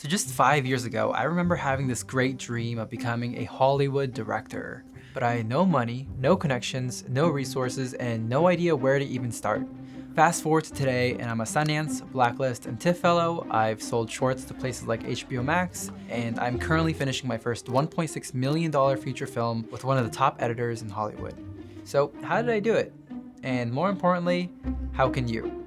So just 5 years ago, I remember having this great dream of becoming a Hollywood director. But I had no money, no connections, no resources, and no idea where to even start. Fast forward to today, and I'm a Sundance, Blacklist, and TIFF fellow. I've sold shorts to places like HBO Max, and I'm currently finishing my first $1.6 million feature film with one of the top editors in Hollywood. So how did I do it? And more importantly, how can you?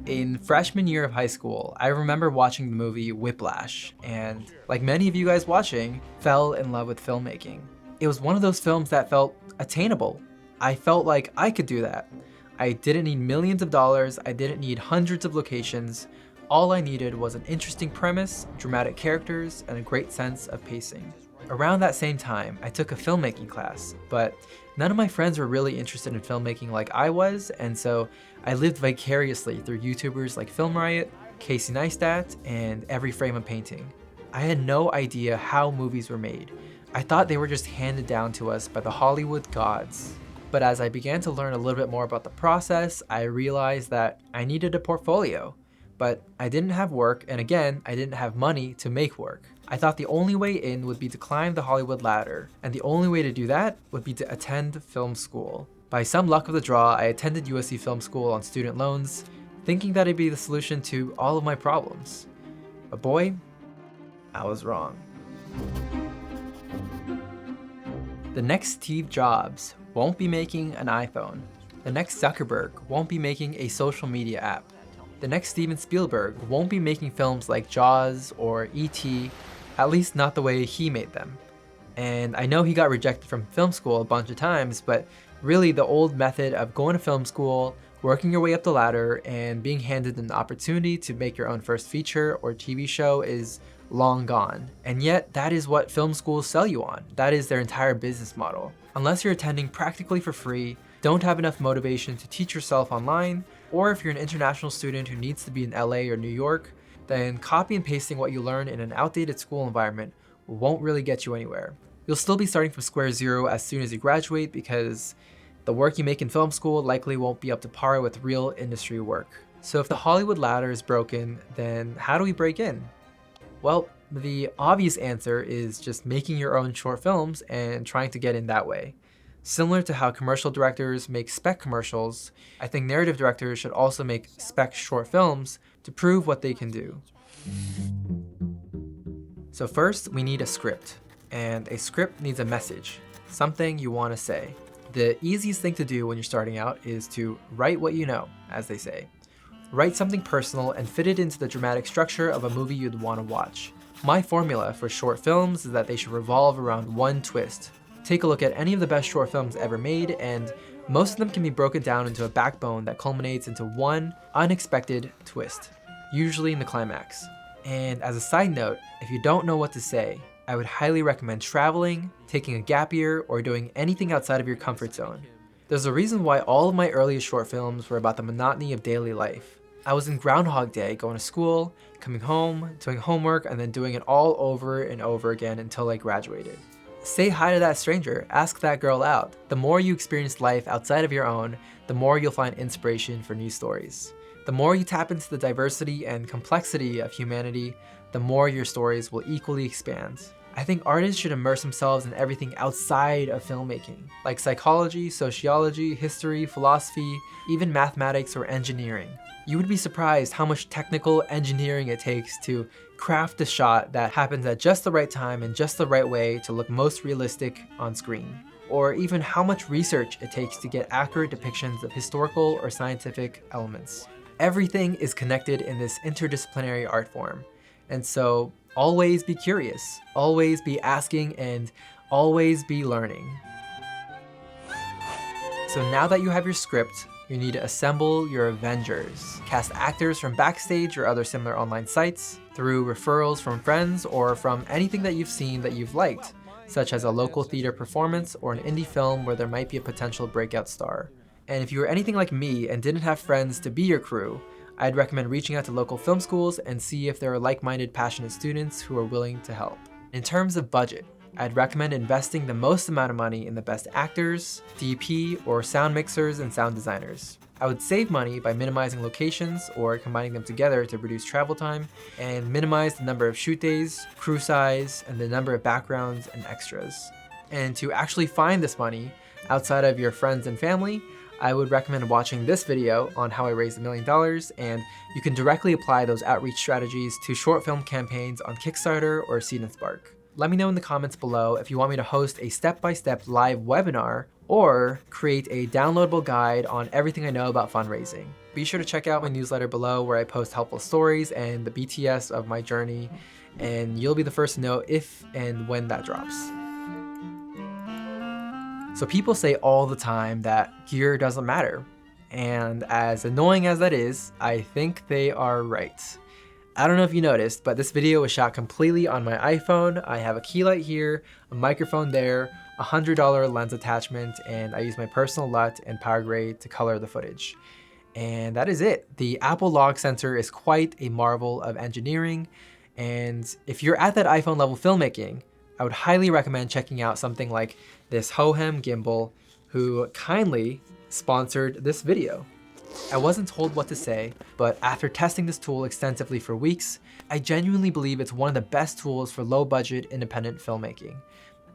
In freshman year of high school, I remember watching the movie Whiplash, and like many of you guys watching, fell in love with filmmaking. It was one of those films that felt attainable. I felt like I could do that. I didn't need millions of dollars, I didn't need hundreds of locations. All I needed was an interesting premise, dramatic characters, and a great sense of pacing. Around that same time, I took a filmmaking class, but none of my friends were really interested in filmmaking like I was, and so I lived vicariously through YouTubers like Film Riot, Casey Neistat, and Every Frame a Painting. I had no idea how movies were made. I thought they were just handed down to us by the Hollywood gods. But as I began to learn a little bit more about the process, I realized that I needed a portfolio. But I didn't have work, and again, I didn't have money to make work. I thought the only way in would be to climb the Hollywood ladder, and the only way to do that would be to attend film school. By some luck of the draw, I attended USC Film School on student loans, thinking that it'd be the solution to all of my problems. But boy, I was wrong. The next Steve Jobs won't be making an iPhone. The next Zuckerberg won't be making a social media app. The next Steven Spielberg won't be making films like Jaws or E.T., at least not the way he made them. And I know he got rejected from film school a bunch of times, but really the old method of going to film school, working your way up the ladder, and being handed an opportunity to make your own first feature or TV show is long gone. And yet that is what film schools sell you on. That is their entire business model. Unless you're attending practically for free, don't have enough motivation to teach yourself online, or if you're an international student who needs to be in LA or New York, then copy and pasting what you learn in an outdated school environment won't really get you anywhere. You'll still be starting from square zero as soon as you graduate because the work you make in film school likely won't be up to par with real industry work. So if the Hollywood ladder is broken, then how do we break in? Well, the obvious answer is just making your own short films and trying to get in that way. Similar to how commercial directors make spec commercials, I think narrative directors should also make spec short films to prove what they can do. So first, we need a script. And a script needs a message, something you want to say. The easiest thing to do when you're starting out is to write what you know, as they say. Write something personal and fit it into the dramatic structure of a movie you'd want to watch. My formula for short films is that they should revolve around one twist. Take a look at any of the best short films ever made, and most of them can be broken down into a backbone that culminates into one unexpected twist, usually in the climax. And as a side note, if you don't know what to say, I would highly recommend traveling, taking a gap year, or doing anything outside of your comfort zone. There's a reason why all of my earliest short films were about the monotony of daily life. I was in Groundhog Day, going to school, coming home, doing homework, and then doing it all over and over again until I graduated. Say hi to that stranger, ask that girl out. The more you experience life outside of your own, the more you'll find inspiration for new stories. The more you tap into the diversity and complexity of humanity, the more your stories will equally expand. I think artists should immerse themselves in everything outside of filmmaking, like psychology, sociology, history, philosophy, even mathematics or engineering. You would be surprised how much technical engineering it takes to craft a shot that happens at just the right time and just the right way to look most realistic on screen. Or even how much research it takes to get accurate depictions of historical or scientific elements. Everything is connected in this interdisciplinary art form. And so always be curious, always be asking, and always be learning. So now that you have your script, you need to assemble your Avengers. Cast actors from Backstage or other similar online sites, through referrals from friends, or from anything that you've seen that you've liked, such as a local theater performance or an indie film where there might be a potential breakout star. And if you were anything like me and didn't have friends to be your crew, I'd recommend reaching out to local film schools and see if there are like-minded, passionate students who are willing to help. In terms of budget, I'd recommend investing the most amount of money in the best actors, DP, or sound mixers and sound designers. I would save money by minimizing locations or combining them together to reduce travel time, and minimize the number of shoot days, crew size, and the number of backgrounds and extras. And to actually find this money outside of your friends and family, I would recommend watching this video on how I raised $1 million, and you can directly apply those outreach strategies to short film campaigns on Kickstarter or Seed and Spark. Let me know in the comments below if you want me to host a step-by-step live webinar or create a downloadable guide on everything I know about fundraising. Be sure to check out my newsletter below where I post helpful stories and the BTS of my journey, and you'll be the first to know if and when that drops. So people say all the time that gear doesn't matter, and as annoying as that is, I think they are right. I don't know if you noticed, but this video was shot completely on my iPhone. I have a key light here, a microphone there, a $100 lens attachment, and I use my personal LUT and power grade to color the footage. And that is it. The Apple log sensor is quite a marvel of engineering, and if you're at that iPhone level filmmaking, I would highly recommend checking out something like this Hohem gimbal, who kindly sponsored this video. I wasn't told what to say, but after testing this tool extensively for weeks, I genuinely believe it's one of the best tools for low-budget independent filmmaking.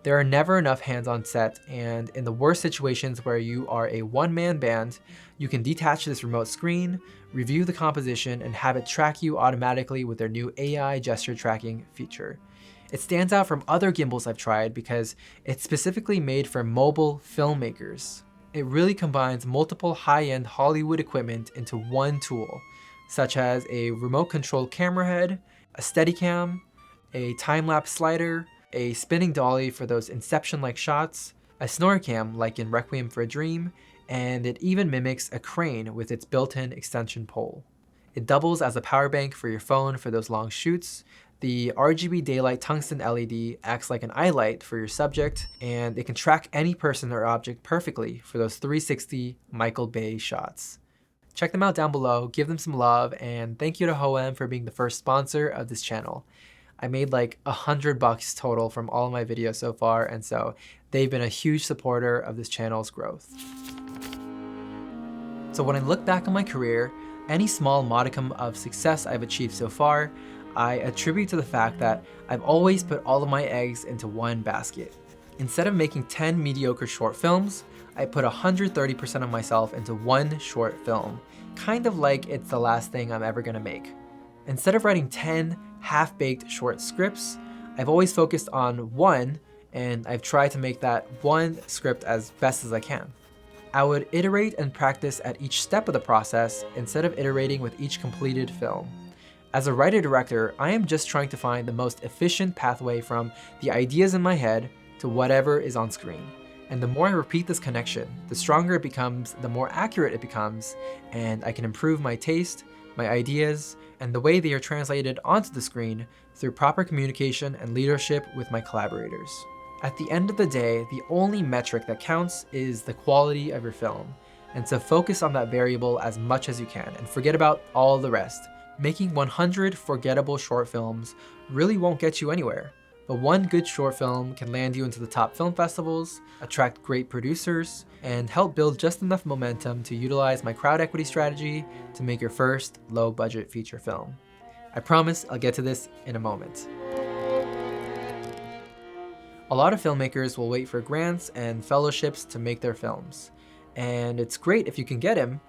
There are never enough hands on set, and in the worst situations where you are a one-man band, you can detach this remote screen, review the composition, and have it track you automatically with their new AI gesture tracking feature. It stands out from other gimbals I've tried because it's specifically made for mobile filmmakers. It really combines multiple high-end Hollywood equipment into one tool, such as a remote-controlled camera head, a Steadicam, a time-lapse slider, a spinning dolly for those Inception-like shots, a SnorCam like in Requiem for a Dream, and it even mimics a crane with its built-in extension pole. It doubles as a power bank for your phone for those long shoots. The RGB daylight tungsten LED acts like an eye light for your subject, and it can track any person or object perfectly for those 360 Michael Bay shots. Check them out down below, give them some love, and thank you to Hohem for being the first sponsor of this channel. I made like $100 total from all of my videos so far, and so they've been a huge supporter of this channel's growth. So when I look back on my career, any small modicum of success I've achieved so far, I attribute to the fact that I've always put all of my eggs into one basket. Instead of making 10 mediocre short films, I put 130% of myself into one short film, kind of like it's the last thing I'm ever gonna make. Instead of writing 10 half-baked short scripts, I've always focused on one, and I've tried to make that one script as best as I can. I would iterate and practice at each step of the process instead of iterating with each completed film. As a writer-director, I am just trying to find the most efficient pathway from the ideas in my head to whatever is on screen. And the more I repeat this connection, the stronger it becomes, the more accurate it becomes, and I can improve my taste, my ideas, and the way they are translated onto the screen through proper communication and leadership with my collaborators. At the end of the day, the only metric that counts is the quality of your film, and so focus on that variable as much as you can and forget about all the rest. Making 100 forgettable short films really won't get you anywhere, but one good short film can land you into the top film festivals, attract great producers, and help build just enough momentum to utilize my crowd equity strategy to make your first low-budget feature film. I promise I'll get to this in a moment. A lot of filmmakers will wait for grants and fellowships to make their films, and it's great if you can get them,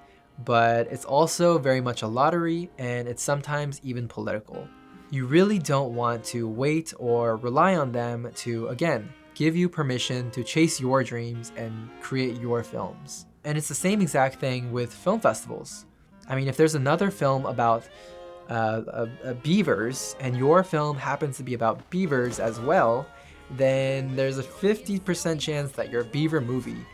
but it's also very much a lottery, and it's sometimes even political. You really don't want to wait or rely on them to, again, give you permission to chase your dreams and create your films. And it's the same exact thing with film festivals. I mean, if there's another film about beavers, and your film happens to be about beavers as well, then there's a 50% chance that your beaver movie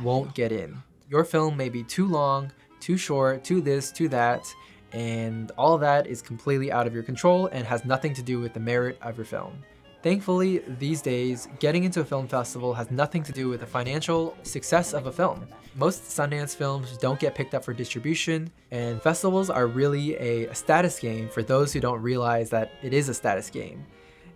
won't get in. Your film may be too long, too short, too this, too that, and all of that is completely out of your control and has nothing to do with the merit of your film. Thankfully, these days, getting into a film festival has nothing to do with the financial success of a film. Most Sundance films don't get picked up for distribution, and festivals are really a status game for those who don't realize that it is a status game.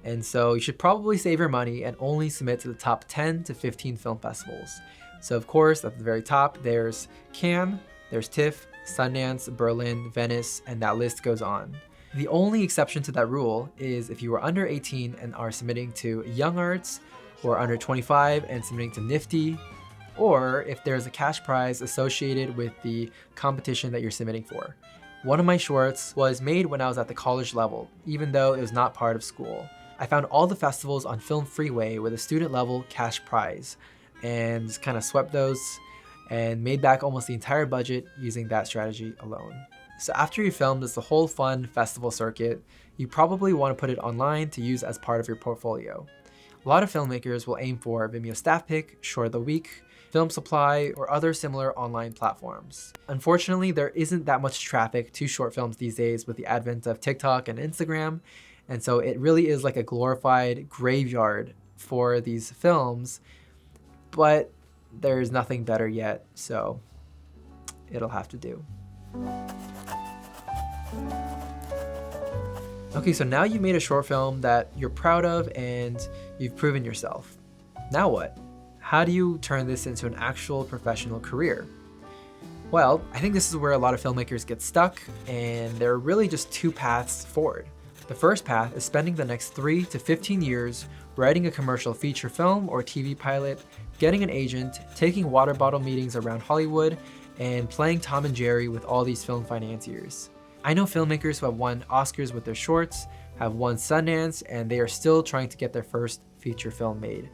And so you should probably save your money and only submit to the top 10 to 15 film festivals. So of course, at the very top, there's Cannes, there's TIFF, Sundance, Berlin, Venice, and that list goes on. The only exception to that rule is if you are under 18 and are submitting to Young Arts, or under 25 and submitting to Nifty, or if there's a cash prize associated with the competition that you're submitting for. One of my shorts was made when I was at the college level, even though it was not part of school. I found all the festivals on Film Freeway with a student level cash prize and just kind of swept those and made back almost the entire budget using that strategy alone. So after you filmed this the whole fun festival circuit, you probably want to put it online to use as part of your portfolio. A lot of filmmakers will aim for Vimeo Staff Pick, Short of the Week, Film Supply, or other similar online platforms. Unfortunately, there isn't that much traffic to short films these days with the advent of TikTok and Instagram, and so it really is like a glorified graveyard for these films, but there's nothing better yet, so it'll have to do. Okay, so now you made a short film that you're proud of and you've proven yourself. Now what? How do you turn this into an actual professional career? Well, I think this is where a lot of filmmakers get stuck, and there are really just two paths forward. The first path is spending the next 3 to 15 years writing a commercial feature film or TV pilot, getting an agent, taking water bottle meetings around Hollywood, and playing Tom and Jerry with all these film financiers. I know filmmakers who have won Oscars with their shorts, have won Sundance, and they are still trying to get their first feature film made.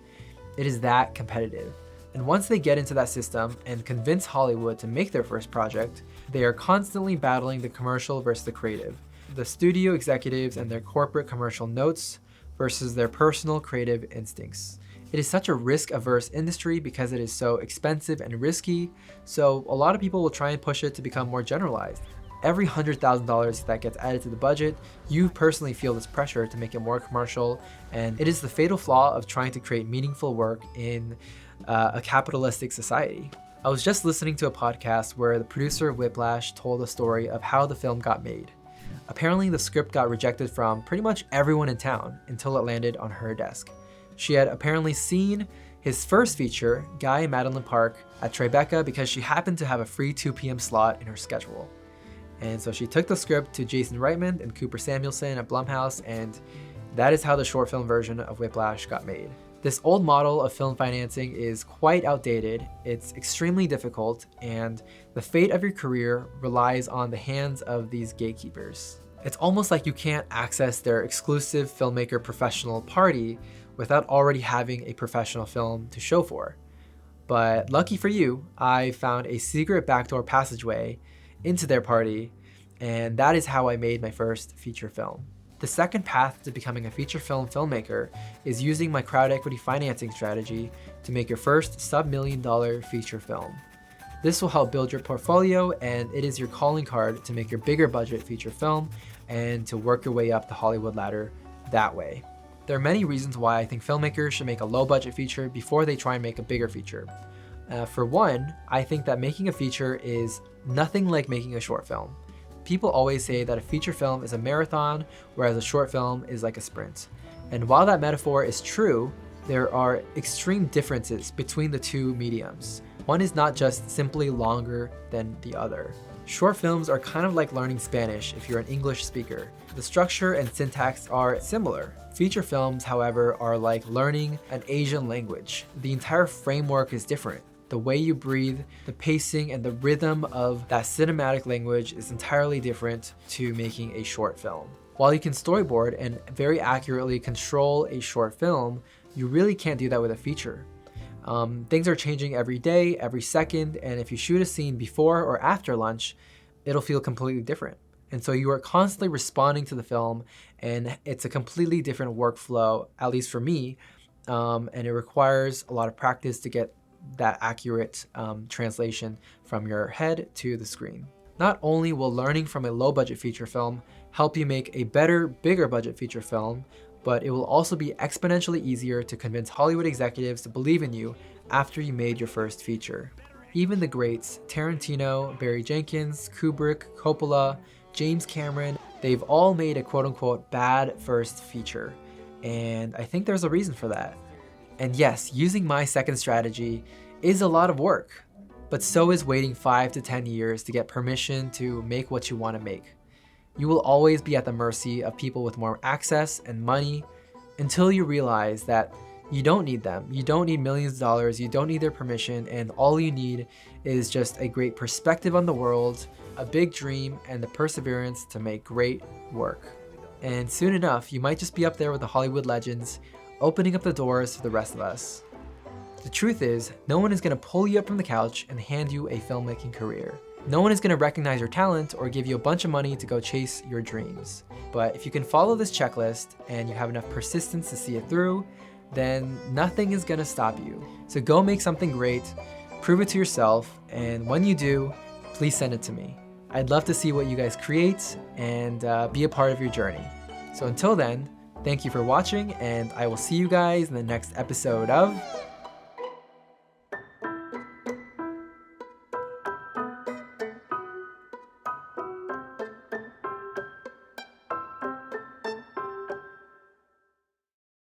It is that competitive. And once they get into that system and convince Hollywood to make their first project, they are constantly battling the commercial versus the creative, the studio executives and their corporate commercial notes versus their personal creative instincts. It is such a risk-averse industry because it is so expensive and risky, so a lot of people will try and push it to become more generalized. Every $100,000 that gets added to the budget, you personally feel this pressure to make it more commercial, and it is the fatal flaw of trying to create meaningful work in a capitalistic society. I was just listening to a podcast where the producer of Whiplash told a story of how the film got made. Apparently the script got rejected from pretty much everyone in town until it landed on her desk. She had apparently seen his first feature, Guy and Madeline Park, at Tribeca because she happened to have a free 2 p.m. slot in her schedule. And so she took the script to Jason Reitman and Cooper Samuelson at Blumhouse, and that is how the short film version of Whiplash got made. This old model of film financing is quite outdated, it's extremely difficult, and the fate of your career relies on the hands of these gatekeepers. It's almost like you can't access their exclusive filmmaker professional party without already having a professional film to show for. But lucky for you, I found a secret backdoor passageway into their party, and that is how I made my first feature film. The second path to becoming a feature film filmmaker is using my crowd equity financing strategy to make your first sub-$1 million feature film. This will help build your portfolio, and it is your calling card to make your bigger budget feature film and to work your way up the Hollywood ladder that way. There are many reasons why I think filmmakers should make a low budget feature before they try and make a bigger feature. For one, I think that making a feature is nothing like making a short film. People always say that a feature film is a marathon, whereas a short film is like a sprint. And while that metaphor is true, there are extreme differences between the two mediums. One is not just simply longer than the other. Short films are kind of like learning Spanish if you're an English speaker. The structure and syntax are similar. Feature films, however, are like learning an Asian language. The entire framework is different. The way you breathe, the pacing, and the rhythm of that cinematic language is entirely different to making a short film. While you can storyboard and very accurately control a short film, you really can't do that with a feature. Things are changing every day, every second, and if you shoot a scene before or after lunch, it'll feel completely different. And so you are constantly responding to the film, and it's a completely different workflow, at least for me, and it requires a lot of practice to get that accurate translation from your head to the screen. Not only will learning from a low budget feature film help you make a better, bigger budget feature film, but it will also be exponentially easier to convince Hollywood executives to believe in you after you made your first feature. Even the greats, Tarantino, Barry Jenkins, Kubrick, Coppola, James Cameron, they've all made a quote-unquote bad first feature. And I think there's a reason for that. And yes, using my second strategy is a lot of work, but so is waiting 5 to 10 years to get permission to make what you want to make. You will always be at the mercy of people with more access and money until you realize that you don't need them. You don't need millions of dollars, you don't need their permission, and all you need is just a great perspective on the world, a big dream, and the perseverance to make great work. And soon enough, you might just be up there with the Hollywood legends, opening up the doors for the rest of us. The truth is, no one is going to pull you up from the couch and hand you a filmmaking career. No one is going to recognize your talent or give you a bunch of money to go chase your dreams. But if you can follow this checklist and you have enough persistence to see it through, then nothing is going to stop you. So go make something great, prove it to yourself, and when you do, please send it to me. I'd love to see what you guys create and be a part of your journey. So until then, thank you for watching, and I will see you guys in the next episode of